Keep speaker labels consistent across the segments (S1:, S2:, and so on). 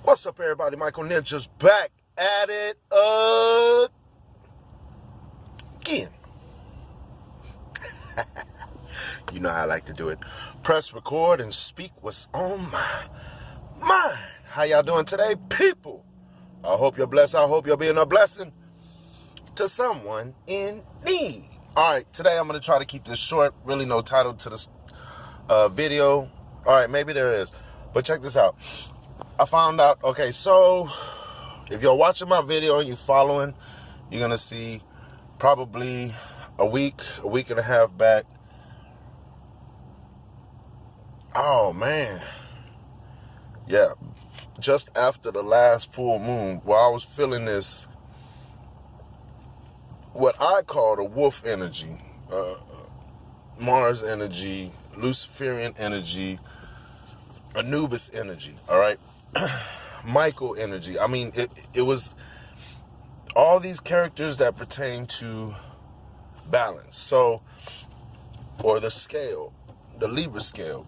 S1: What's up, everybody? Myko Ninja's back at it again. You know how I like to do it. Press record and speak what's on my mind. How y'all doing today, people? I hope you're blessed. I hope you're being a blessing to someone in need. All right, today I'm going to try to keep this short. Really no title to this video. All right, maybe there is. But check this out. I found out, okay, so if you're watching my video and you're following, you're going to see probably a week and a half back. Oh, man. Yeah, just after the last full moon, where I was feeling this, what I call the wolf energy, Mars energy, Luciferian energy, Anubis energy, all right? Myko energy. I mean, it was all these characters that pertain to balance. So, or the scale, the Libra scale.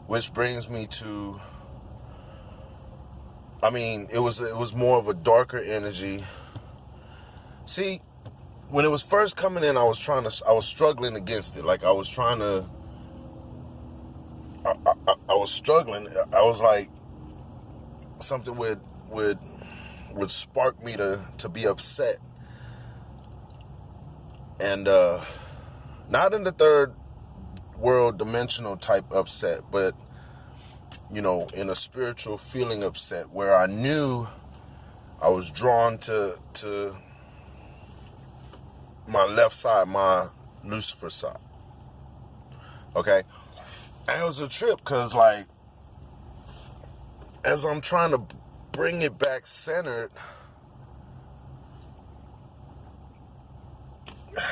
S1: Which brings me to, I mean, it was more of a darker energy. See, when it was first coming in, I was struggling against it. Like I was struggling. I was like, something would spark me to be upset. And not in the third world dimensional type upset, but you know, in a spiritual feeling upset where I knew I was drawn to my left side, my Lucifer side. Okay? And it was a trip because, like, as I'm trying to bring it back centered, I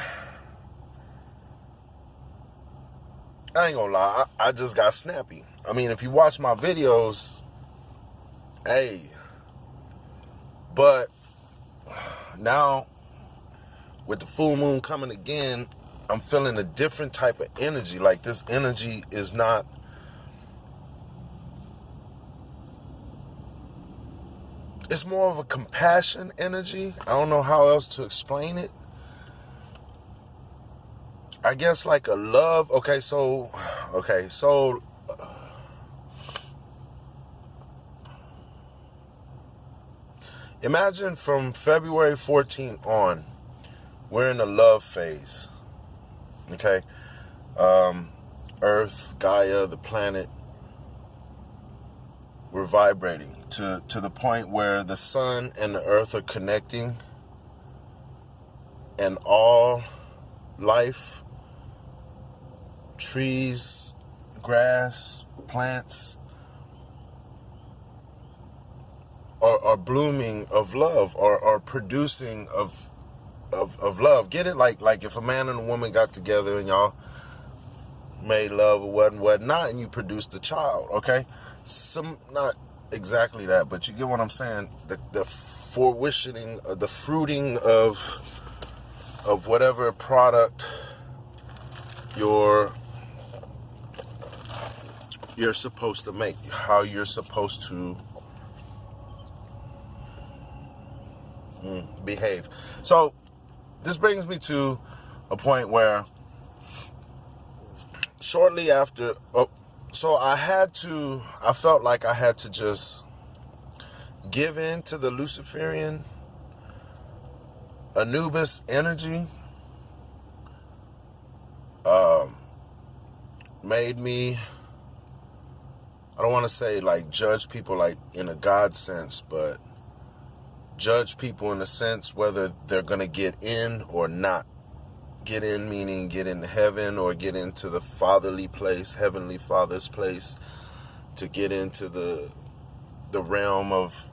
S1: ain't gonna lie, I just got snappy. I mean, if you watch my videos, hey, but now with the full moon coming again, I'm feeling a different type of energy. Like this energy is not, it's more of a compassion energy. I don't know how else to explain it. I guess like a love. Okay, so imagine from February 14th on, we're in the love phase. Okay, Earth, Gaia, the planet, we're vibrating to the point where the sun and the earth are connecting, and all life, trees, grass, plants are blooming of love, are producing of love. Get it? Like if a man and a woman got together and y'all made love or whatnot, and you produced a child, okay? Not exactly that, but you get what I'm saying. The fruiting, the fruiting of whatever product you're supposed to make, how you're supposed to behave. So this brings me to a point where shortly after, so I felt like I had to just give in to the Luciferian Anubis energy. Made me, I don't want to say like judge people like in a God sense, but judge people in the sense whether they're going to get in or not. Get in meaning get into heaven or get into the fatherly place, heavenly Father's place, to get into the realm of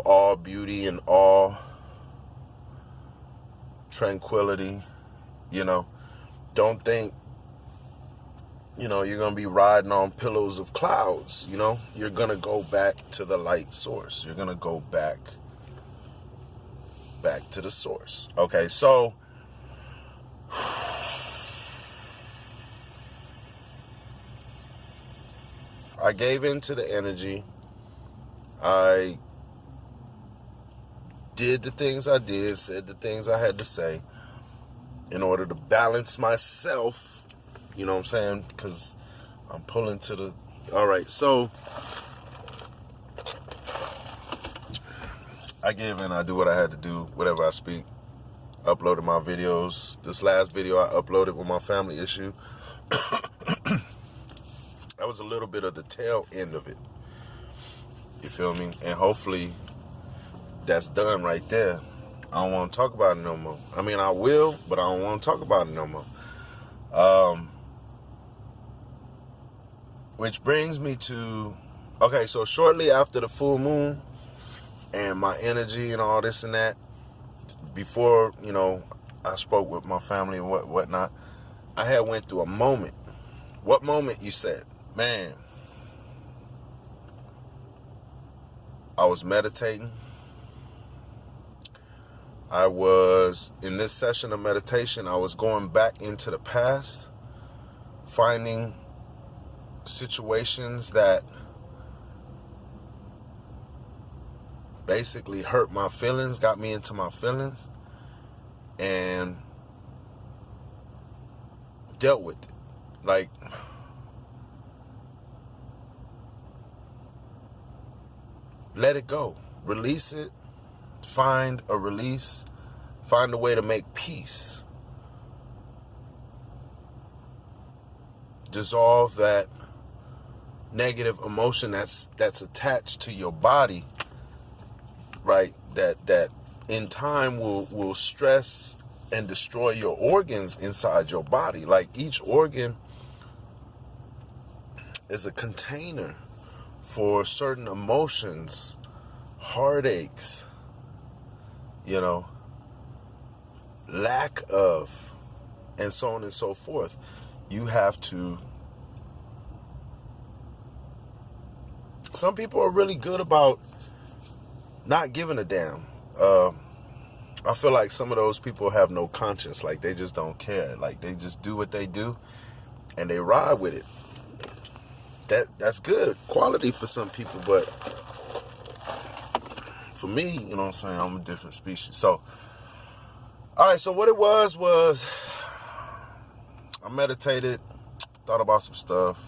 S1: all beauty and all tranquility. You know, don't think, you know, you're going to be riding on pillows of clouds. You know, you're going to go back to the light source. You're going to go back to the source. Okay, so I gave in to the energy. I did the things I did, said the things I had to say in order to balance myself, you know what I'm saying? Because I'm pulling to the... All right, so I gave in, I do what I had to do, whatever I speak. Uploaded my videos. This last video I uploaded with my family issue. That was a little bit of the tail end of it. You feel me? And hopefully that's done right there. I don't want to talk about it no more. I mean, I will, but I don't want to talk about it no more. Which brings me to, okay, so shortly after the full moon and my energy and all this and that, before, you know, I spoke with my family and whatnot, I had went through a moment. What moment, you said? Man, I was meditating. I was, in this session of meditation, I was going back into the past, finding situations that basically hurt my feelings, got me into my feelings, and dealt with it. Like, let it go. Release it. Find a release. Find a way to make peace. Dissolve that negative emotion that's attached to your body, right? That in time will stress and destroy your organs inside your body. Like, each organ is a container for certain emotions, heartaches, you know, lack of, and so on and so forth. You have to... Some people are really good about not giving a damn. I feel like some of those people have no conscience. Like, they just don't care. Like, they just do what they do and they ride with it. That's good quality for some people, but for me, you know what I'm saying, I'm a different species. So, all right, so what it was I meditated, thought about some stuff,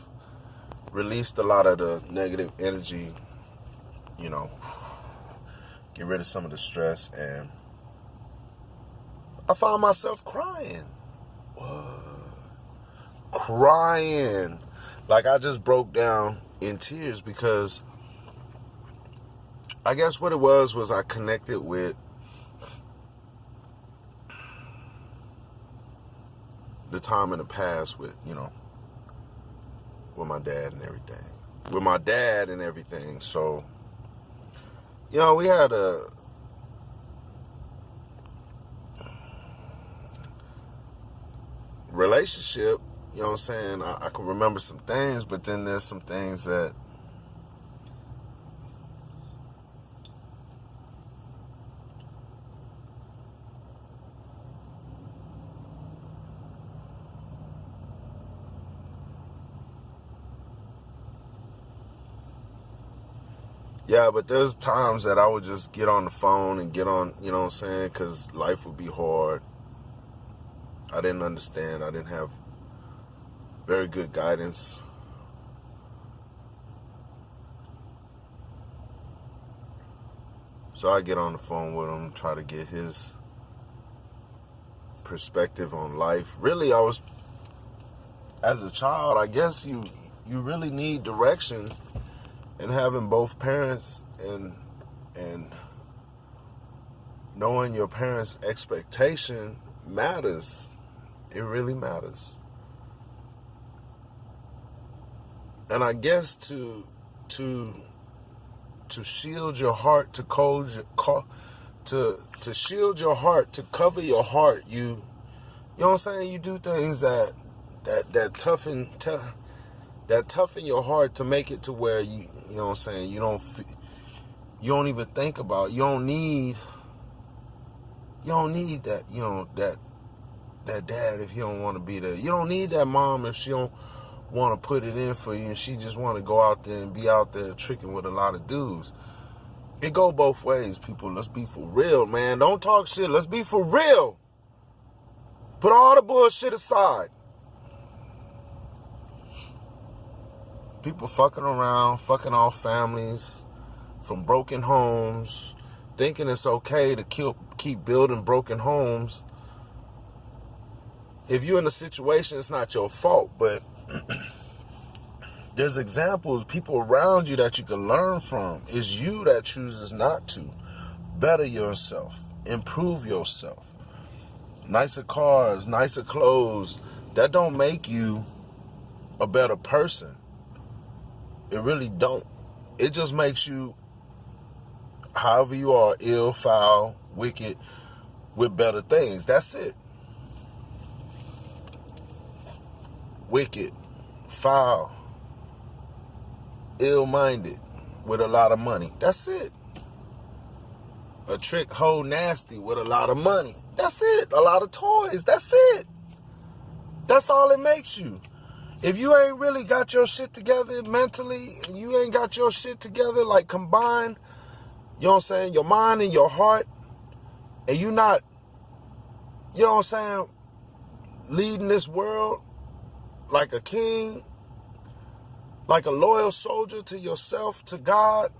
S1: released a lot of the negative energy, you know, get rid of some of the stress, and I found myself crying. What? Crying. Like, I just broke down in tears because I guess what it was I connected with the time in the past with, you know, with my dad and everything. So, you know, we had a relationship, you know what I'm saying? I can remember some things, but then there's some things that but there's times that I would just get on the phone and get on, you know what I'm saying, because life would be hard. I didn't understand. I didn't have very good guidance. So I get on the phone with him, try to get his perspective on life. Really, I was, as a child, I guess you really need direction. And having both parents and knowing your parents' expectation matters. It really matters. And I guess to shield your heart, to shield your heart, to cover your heart, you know what I'm saying? You do things that toughen your heart to make it to where you know what I'm saying, you don't even think about, you don't need that, you know, that dad if he don't want to be there. You don't need that mom if she don't want to put it in for you and she just want to go out there and be out there tricking with a lot of dudes. It go both ways, people. Let's be for real, man. Don't talk shit. Let's be for real. Put all the bullshit aside. People fucking around, fucking off families from broken homes, thinking it's okay to keep building broken homes. If you're in a situation, it's not your fault, but there's examples, people around you that you can learn from. It's you that chooses not to. Better yourself. Improve yourself. Nicer cars, nicer clothes. That don't make you a better person. It really don't. It just makes you, however you are, ill, foul, wicked, with better things. That's it. Wicked, foul, ill-minded, with a lot of money. That's it. A trick hoe nasty with a lot of money. That's it. A lot of toys. That's it. That's all it makes you. If you ain't really got your shit together mentally, and you ain't got your shit together, like combined, you know what I'm saying, your mind and your heart, and you not, you know what I'm saying, leading this world like a king, like a loyal soldier to yourself, to God,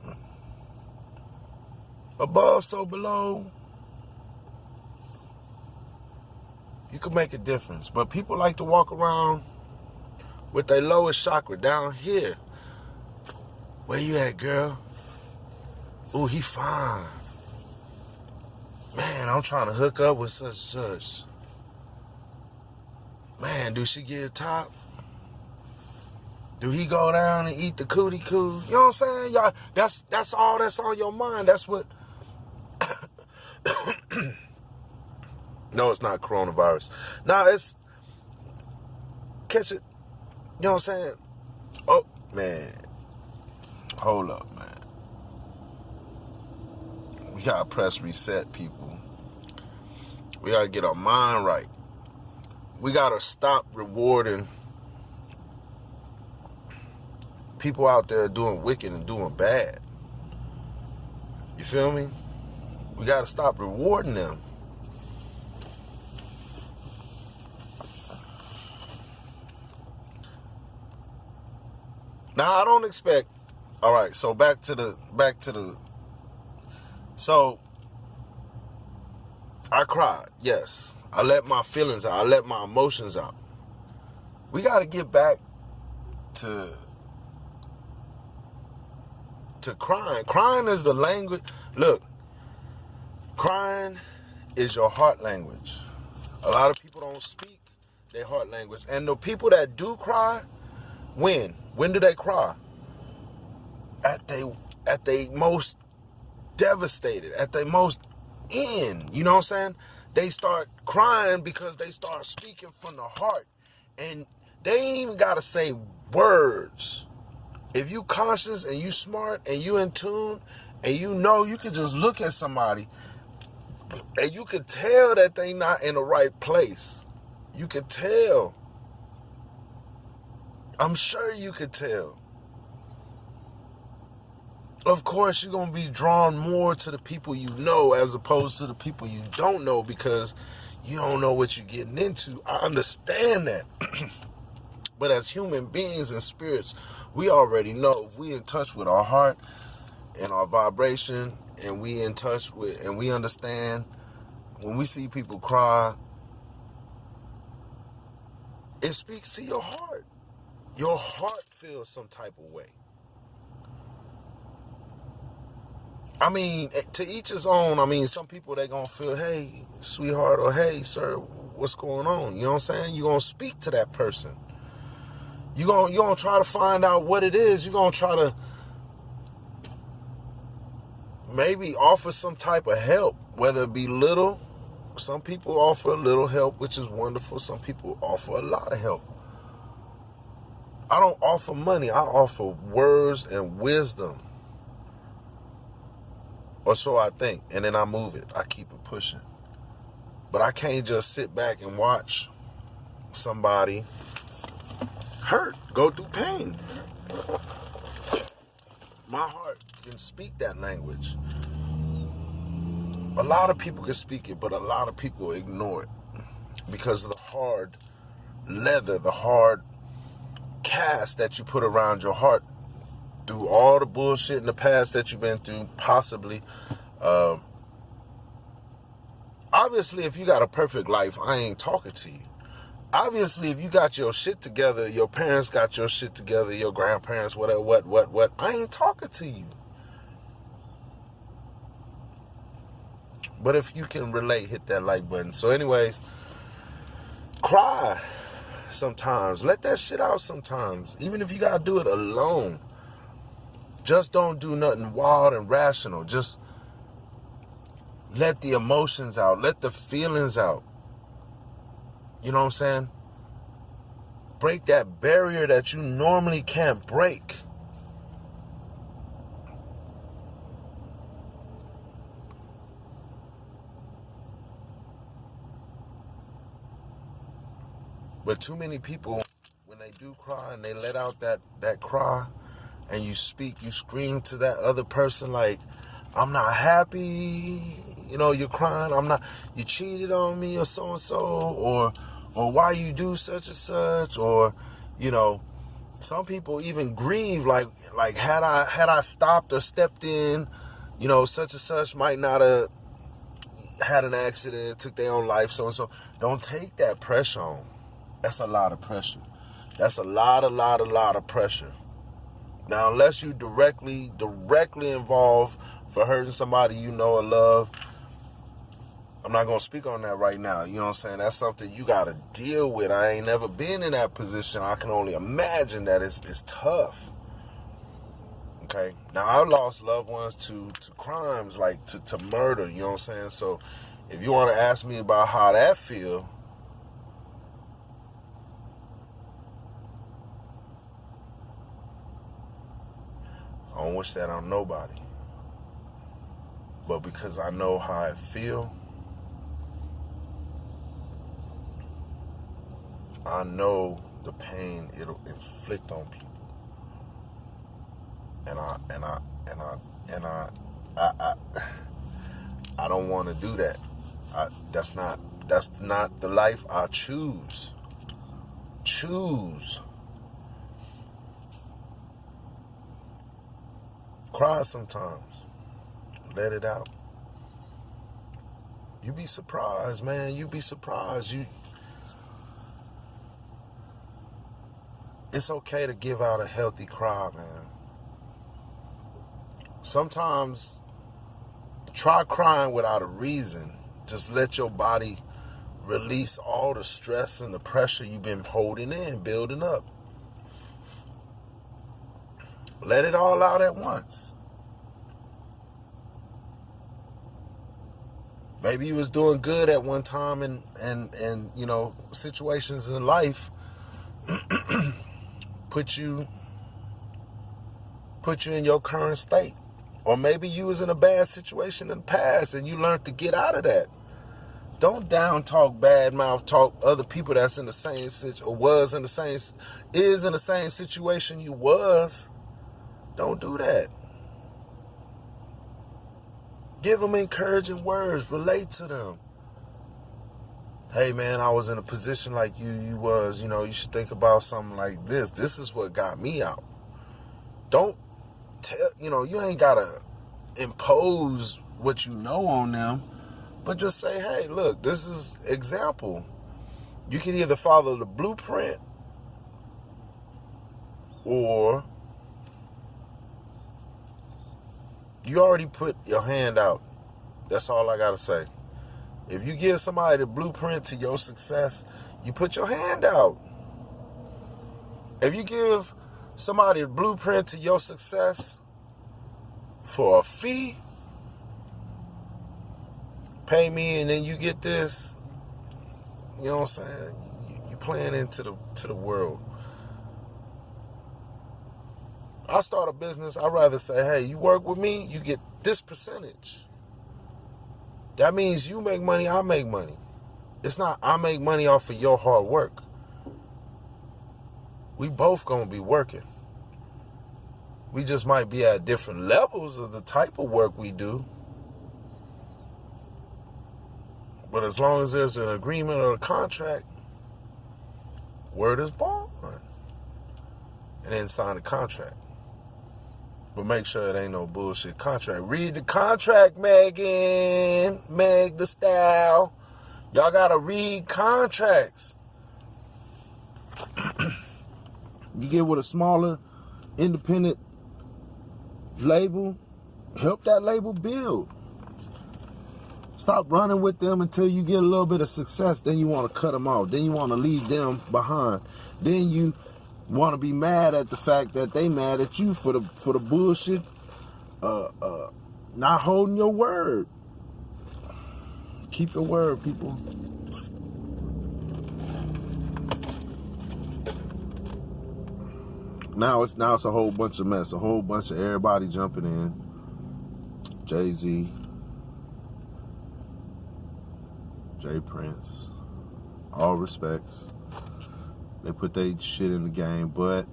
S1: above, so below, you can make a difference. But people like to walk around with their lowest chakra down here. Where you at, girl? Ooh, he fine. Man, I'm trying to hook up with such and such. Man, do she get top? Do he go down and eat the cootie coo? You know what I'm saying? Y'all, that's all that's on your mind. That's what. No, it's not coronavirus. No, it's catch it. You know what I'm saying? Oh, man. Hold up, man. We gotta press reset, people. We gotta get our mind right. We gotta stop rewarding people out there doing wicked and doing bad. You feel me? We gotta stop rewarding them. Now I don't expect. All right, so back to the. So I cried. Yes, I let my feelings out. I let my emotions out. We got to get back to crying. Crying is the language. Look, crying is your heart language. A lot of people don't speak their heart language, and the people that do cry, when do they cry? At they most devastated, at their most end. You know what I'm saying? They start crying because they start speaking from the heart, and they ain't even gotta say words. If you conscious and you smart and you in tune and you know, you can just look at somebody and you can tell that they not in the right place. You can tell. I'm sure you could tell. Of course, you're going to be drawn more to the people you know as opposed to the people you don't know, because you don't know what you're getting into. I understand that. But as human beings and spirits, we already know if we in touch with our heart and our vibration, and we in touch with, and we understand when we see people cry, it speaks to your heart. Your heart feels some type of way. I mean, to each his own. I mean, some people, they going to feel, hey, sweetheart, or hey, sir, what's going on? You know what I'm saying? You're going to speak to that person. You're going to try to find out what it is. You're going to try to maybe offer some type of help, whether it be little. Some people offer a little help, which is wonderful. Some people offer a lot of help. I don't offer money. I offer words and wisdom. Or so I think. And then I move it. I keep it pushing. But I can't just sit back and watch somebody hurt. go through pain. My heart can speak that language. A lot of people can speak it, but a lot of people ignore it because of the hard leather, the hard cast that you put around your heart through all the bullshit in the past that you've been through, possibly. Obviously, if you got a perfect life, I ain't talking to you. Obviously, if you got your shit together, your parents got your shit together, your grandparents, whatever, what, I ain't talking to you. But if you can relate, hit that like button. So anyways, cry sometimes. Let that shit out sometimes. Even if you got to do it alone. Just don't do nothing wild and rational. Just let the emotions out. Let the feelings out. You know what I'm saying? Break that barrier that you normally can't break. But too many people, when they do cry and they let out that cry and you speak, you scream to that other person like, I'm not happy, you know, you're crying, you cheated on me or so-and-so, or why you do such and such, or, you know, some people even grieve like had I stopped or stepped in, you know, such and such might not have had an accident, took their own life, so-and-so. Don't take that pressure on. That's a lot of pressure. That's a lot of pressure. Now, unless you directly involved for hurting somebody you know or love, I'm not going to speak on that right now. You know what I'm saying? That's something you got to deal with. I ain't never been in that position. I can only imagine that it's tough. Okay? Now, I've lost loved ones to crimes, like to murder. You know what I'm saying? So, if you want to ask me about how that feel, I don't wish that on nobody. But because I know how I feel, I know the pain it'll inflict on people. And I don't want to do that. That's not the life I choose. Cry sometimes. Let it out. You be surprised, man. You be surprised. It's okay to give out a healthy cry, man. Sometimes try crying without a reason. Just let your body release all the stress and the pressure you've been holding in, building up. Let it all out at once. Maybe you was doing good at one time and you know, situations in life put you in your current state. Or maybe you was in a bad situation in the past and you learned to get out of that. Don't down talk, bad mouth talk other people that's in the same is in the same situation you was. Don't do that. Give them encouraging words. Relate to them. Hey, man, I was in a position like you was. You know, you should think about something like this. This is what got me out. Don't tell, you know, you ain't got to impose what you know on them. But just say, hey, look, this is example. You can either follow the blueprint or you already put your hand out. That's all I got to say. If you give somebody the blueprint to your success, you put your hand out. If you give somebody the blueprint to your success for a fee, pay me and then you get this, you know what I'm saying? You playing into the world. I start a business, I'd rather say, hey, you work with me, you get this percentage. That means you make money, I make money. It's not I make money off of your hard work. We both gonna be working. We just might be at different levels of the type of work we do. But as long as there's an agreement or a contract, word is bond. And then sign the contract. But make sure it ain't no bullshit contract. Read the contract, Megan. Meg the style. Y'all gotta read contracts. You get with a smaller, independent label, help that label build. Stop running with them until you get a little bit of success. Then you want to cut them off. Then you want to leave them behind. Then you want to be mad at the fact that they mad at you for the bullshit, not holding your word. Keep your word, people. Now it's a whole bunch of mess, a whole bunch of everybody jumping in. Jay-Z, Jay Prince, all respects. They put their shit in the game, but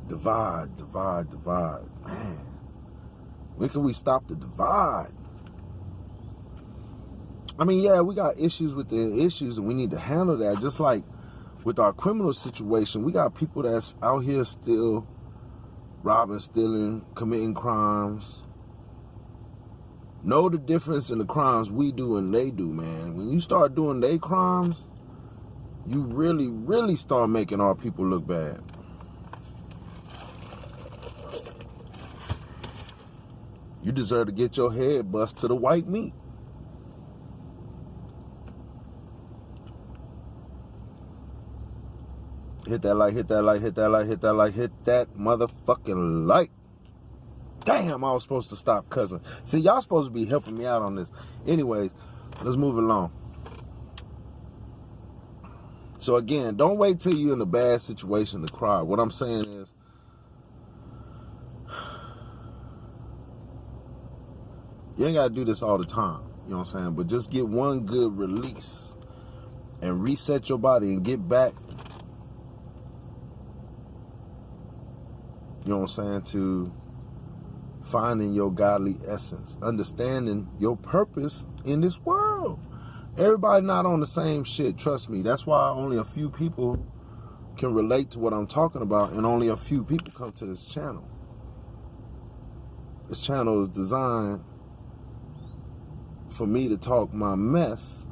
S1: divide. Man, when can we stop the divide? I mean, yeah, we got issues with the issues, and we need to handle that. Just like with our criminal situation, we got people that's out here still robbing, stealing, committing crimes. Know the difference in the crimes we do and they do, man. When you start doing their crimes, you really, really start making our people look bad. You deserve to get your head bust to the white meat. Hit that like, hit that like, hit that like, hit that like, hit that motherfucking like. Damn, I was supposed to stop cussing. See, y'all supposed to be helping me out on this. Anyways, let's move along. So again, don't wait till you're in a bad situation to cry. What I'm saying is, you ain't got to do this all the time. You know what I'm saying? But just get one good release and reset your body and get back, you know what I'm saying, to finding your godly essence, understanding your purpose in this world. Everybody not on the same shit, trust me. That's why only a few people can relate to what I'm talking about, and only a few people come to this channel. This channel is designed for me to talk my mess.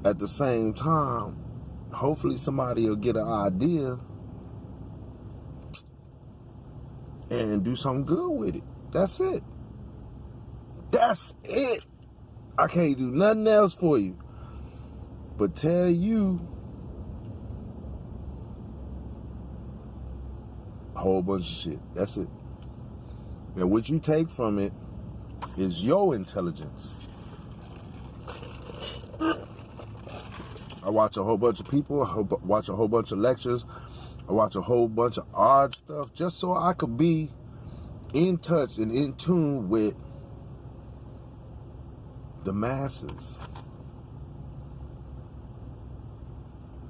S1: At the same time, hopefully somebody will get an idea and do something good with it. That's it. That's it. I can't do nothing else for you but tell you a whole bunch of shit. That's it. And what you take from it is your intelligence. I watch a whole bunch of people, I watch a whole bunch of lectures, I watch a whole bunch of odd stuff just so I could be in touch and in tune with the masses.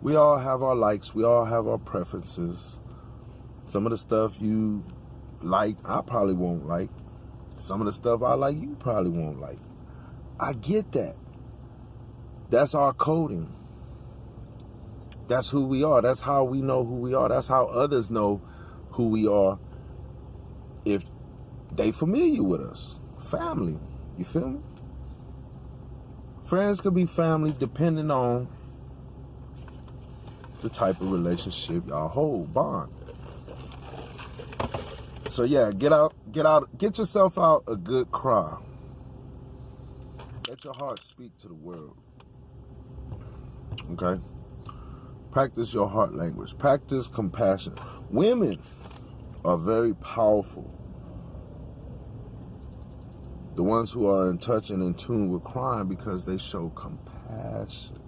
S1: We all have our likes, we all have our preferences. Some of the stuff you like, I probably won't like. Some of the stuff I like, you probably won't like. I get that. That's our coding. That's who we are. That's how we know who we are. That's how others know who we are if they familiar with us. Family. You feel me? Friends could be family depending on the type of relationship y'all hold, bond. So yeah, get yourself out a good cry. Let your heart speak to the world. Okay? Practice your heart language. Practice compassion. Women are very powerful. The ones who are in touch and in tune with crime, because they show compassion.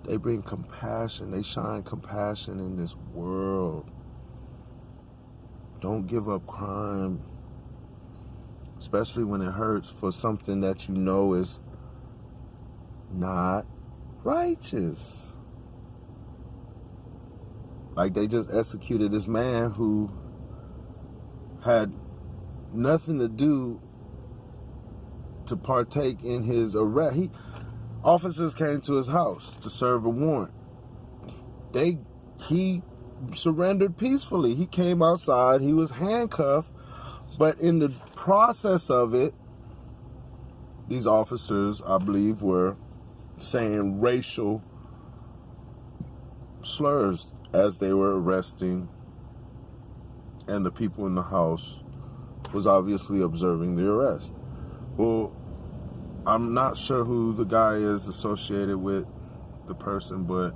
S1: They bring compassion. They shine compassion in this world. Don't give up crime, especially when it hurts for something that you know is not righteous. Like, they just executed this man who had nothing to do to partake in his arrest. Officers came to his house to serve a warrant. He surrendered peacefully. He came outside. He was handcuffed. But in the process of it, these officers, I believe, were saying racial slurs as they were arresting, and the people in the house was obviously observing the arrest. Well, I'm not sure who the guy is associated with the person, but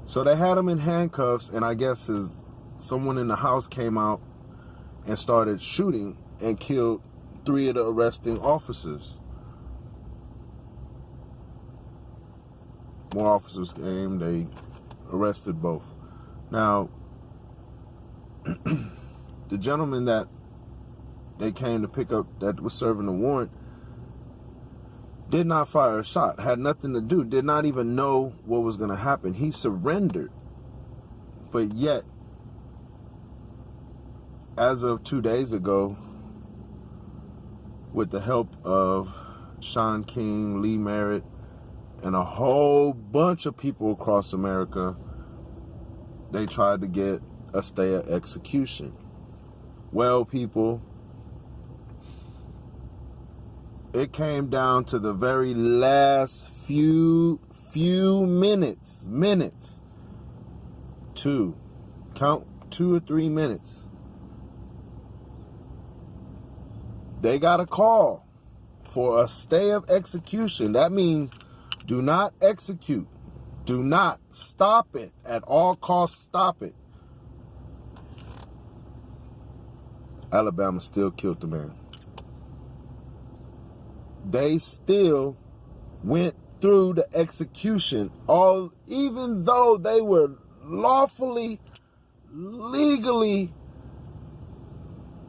S1: so they had him in handcuffs, and I guess someone in the house came out and started shooting and killed 3 of the arresting officers. More officers came, they arrested both. Now, the gentleman that they came to pick up that was serving the warrant did not fire a shot, had nothing to do, did not even know what was going to happen. He surrendered. But yet, as of 2 days ago, with the help of Sean King, Lee Merritt, and a whole bunch of people across America, they tried to get a stay of execution. Well, people, it came down to the very last few minutes, count 2 or 3 minutes. They got a call for a stay of execution. That means do not execute. Do not stop it. At all costs, stop it. Alabama still killed the man. They still went through the execution, even though they were lawfully, legally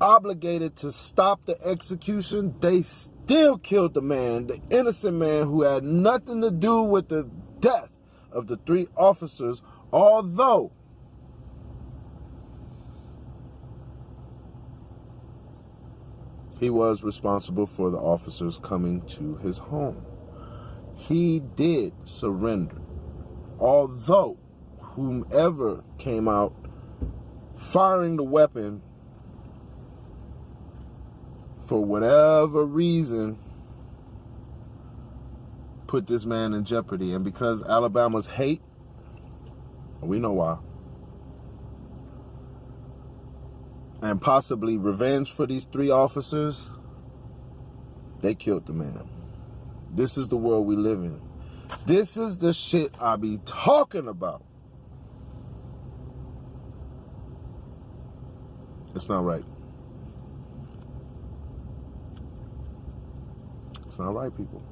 S1: obligated to stop the execution. They still killed the man, the innocent man who had nothing to do with the death of the 3 officers, although he was responsible for the officers coming to his home. He did surrender, although whomever came out firing the weapon for whatever reason put this man in jeopardy. And because Alabama's hate, we know why, and possibly revenge for these 3 officers, they killed the man. This is the world we live in. This is the shit I be talking about. It's not right. It's not right, people.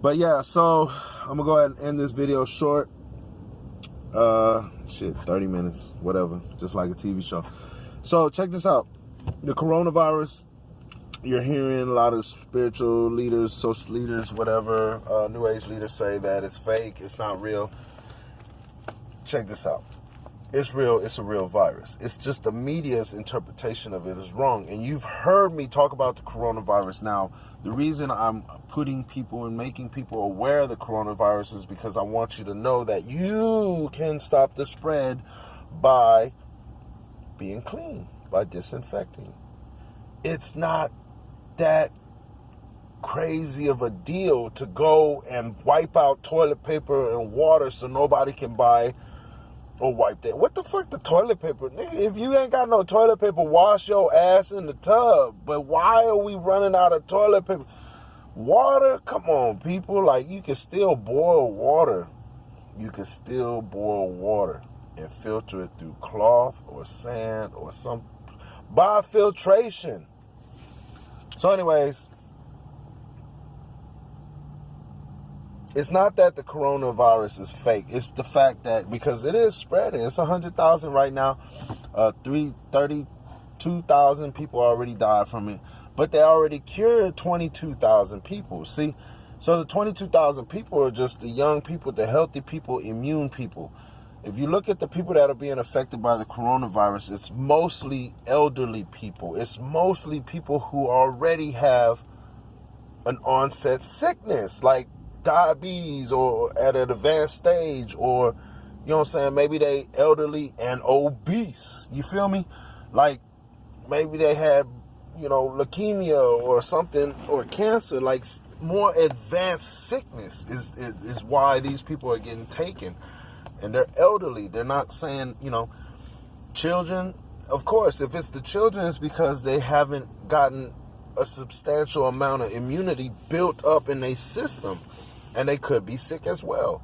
S1: But yeah, so I'm gonna go ahead and end this video short. 30 minutes, whatever, just like a TV show. So check this out. The coronavirus, you're hearing a lot of spiritual leaders, social leaders, whatever, new age leaders say that it's fake, it's not real. Check this out. It's real. It's a real virus. It's just the media's interpretation of it is wrong. And you've heard me talk about the coronavirus. Now, the reason I'm putting people and making people aware of the coronavirus is because I want you to know that you can stop the spread by being clean, by disinfecting. It's not that crazy of a deal to go and wipe out toilet paper and water so nobody can buy or wipe that. What the fuck, the toilet paper? Nigga, if you ain't got no toilet paper, wash your ass in the tub. But why are we running out of toilet paper? Water? Come on, people. Like, you can still boil water. You can still boil water and filter it through cloth or sand or some by filtration. So anyways, it's not that the coronavirus is fake. It's the fact that, because it is spreading. It's 100,000 right now. 32,000 people already died from it. But they already cured 22,000 people. See, So the 22,000 people are just the young people, the healthy people, immune people. If you look at the people that are being affected by the coronavirus, it's mostly elderly people. It's mostly people who already have an onset sickness, like diabetes or at an advanced stage, or, you know what I'm saying, maybe they elderly and obese. You feel me? Like maybe they had, you know, leukemia or something, or cancer. Like more advanced sickness is why these people are getting taken. And they're elderly. They're not saying, you know, children. Of course, if it's the children, it's because they haven't gotten a substantial amount of immunity built up in their system, and they could be sick as well.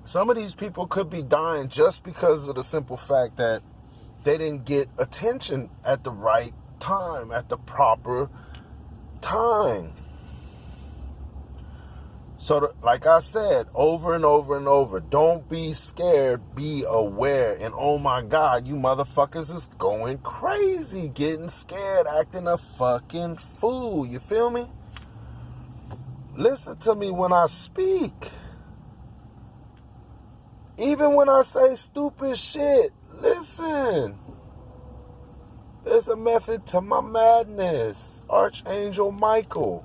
S1: Some of these people could be dying just because of the simple fact that they didn't get attention at the right time, at the proper time. So, like I said, over and over and over, don't be scared, be aware. And oh my God, you motherfuckers is going crazy, getting scared, acting a fucking fool. You feel me? Listen to me when I speak. Even when I say stupid shit, listen. There's a method to my madness. Archangel Myko.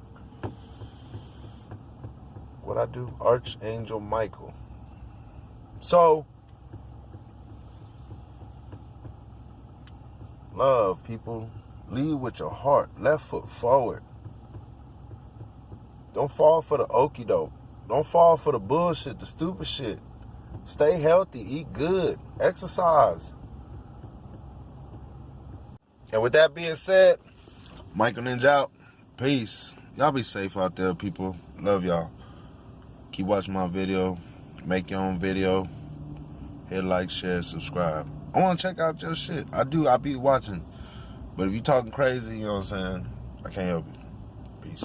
S1: What I do? Archangel Myko. So, love, people. Lead with your heart. Left foot forward. Don't fall for the okie doke. Don't fall for the bullshit, the stupid shit. Stay healthy. Eat good. Exercise. And with that being said, Myko Ninja out. Peace. Y'all be safe out there, people. Love y'all. Keep watching my video. Make your own video. Hit like, share, subscribe. I want to check out your shit. I be watching. But if you talking crazy, you know what I'm saying, I can't help you. Peace.